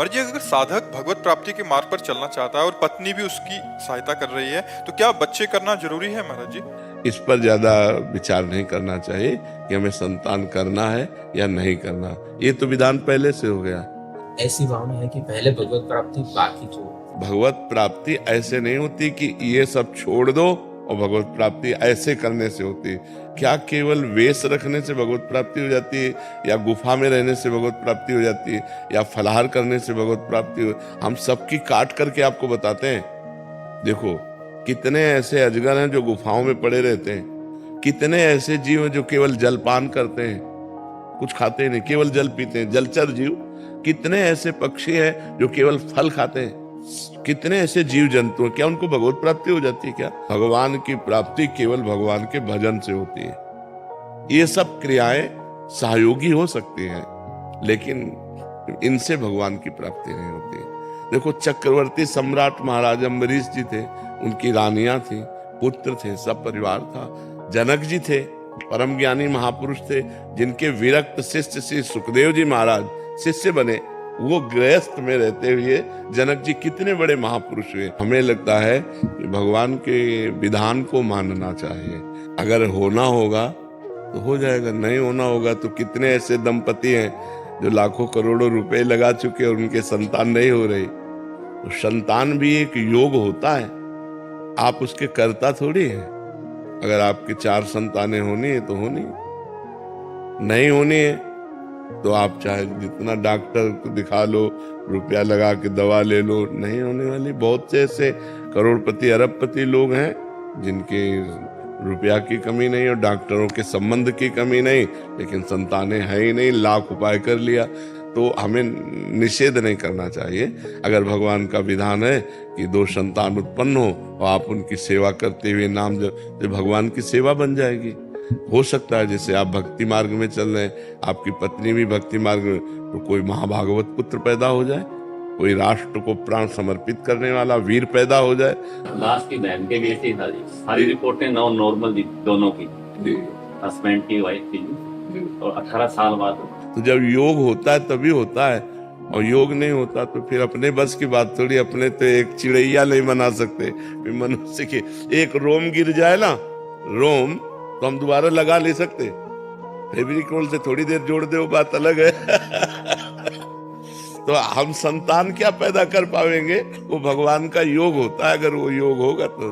महाराज जी, अगर साधक भगवत प्राप्ति के मार्ग पर चलना चाहता है और पत्नी भी उसकी सहायता कर रही है, तो क्या बच्चे करना जरूरी है महाराज जी? इस पर ज्यादा विचार नहीं करना चाहिए कि हमें संतान करना है या नहीं करना। ये तो विधान पहले से हो गया। ऐसी भावना है कि पहले भगवत प्राप्ति बाकी जो भगवत प्राप्ति ऐसे नहीं होती कि ये सब छोड़ दो और भगवत प्राप्ति ऐसे करने से होती है। क्या केवल वेश रखने से भगवत प्राप्ति हो जाती है, या गुफा में रहने से भगवत प्राप्ति हो जाती है, या फलाहार करने से भगवत प्राप्ति हो? हम सबकी काट करके आपको बताते हैं। देखो, कितने ऐसे अजगर हैं जो गुफाओं में पड़े रहते हैं, कितने ऐसे जीव हैं जो केवल जलपान करते हैं, कुछ खाते नहीं, केवल जल पीते हैं, जलचर जीव। कितने ऐसे पक्षी हैं जो केवल फल खाते हैं, कितने ऐसे जीव जंतु हैं, क्या उनको भगवत प्राप्ति हो जाती है? क्या भगवान की प्राप्ति केवल भगवान के भजन से होती है। ये सब क्रियाएं सहयोगी हो सकती हैं, लेकिन इनसे भगवान की प्राप्ति नहीं होती। देखो, चक्रवर्ती सम्राट महाराज अम्बरीश जी थे, उनकी रानियां थी, पुत्र थे, सब परिवार था। जनक जी थे, परम ज्ञानी महापुरुष थे, जिनके विरक्त शिष्य श्री सुखदेव जी महाराज शिष्य बने। वो गृहस्थ में रहते हुए जनक जी कितने बड़े महापुरुष हुए। हमें लगता है कि भगवान के विधान को मानना चाहिए। अगर होना होगा तो हो जाएगा, नहीं होना होगा तो कितने ऐसे दंपति हैं जो लाखों करोड़ों रुपए लगा चुके और उनके संतान नहीं हो रही। तो संतान भी एक योग होता है, आप उसके कर्ता थोड़ी हैं। अगर आपकी 4 संतानें होनी है तो होनी, नहीं होनी है तो आप चाहे जितना डॉक्टर को दिखा लो, रुपया लगा के दवा ले लो, नहीं होने वाली। बहुत से ऐसे करोड़पति अरबपति लोग हैं जिनके रुपया की कमी नहीं और डॉक्टरों के संबंध की कमी नहीं, लेकिन संतानें है ही नहीं, लाख उपाय कर लिया। तो हमें निषेध नहीं करना चाहिए। अगर भगवान का विधान है कि 2 संतान उत्पन्न हो और आप उनकी सेवा करते हुए नाम जब भगवान की सेवा बन जाएगी। हो सकता है जैसे आप भक्ति मार्ग में चल रहे हैं, आपकी पत्नी भी भक्ति मार्ग में, तो कोई महाभागवत पुत्र पैदा हो जाए, कोई राष्ट्र को प्राण समर्पित करने वाला वीर पैदा हो जाए। लास्ट की बहन के भी ऐसी था जी, सारी रिपोर्टें नॉर्मल थी, दोनों की, हस्बैंड की, वाइफ की, और 18 साल बाद। तो जब योग होता है तभी होता है, और योग नहीं होता तो फिर अपने बस की बात थोड़ी। अपने तो एक चिड़ैया नहीं बना सकते, फिर मनुष्य के एक रोम गिर जाए ना, रोम तो हम दोबारा लगा ले सकते, फेविकोल से थोड़ी देर जोड़ दे, वो बात अलग है। तो हम संतान क्या पैदा कर पाएंगे? वो भगवान का योग होता है, अगर वो योग होगा तो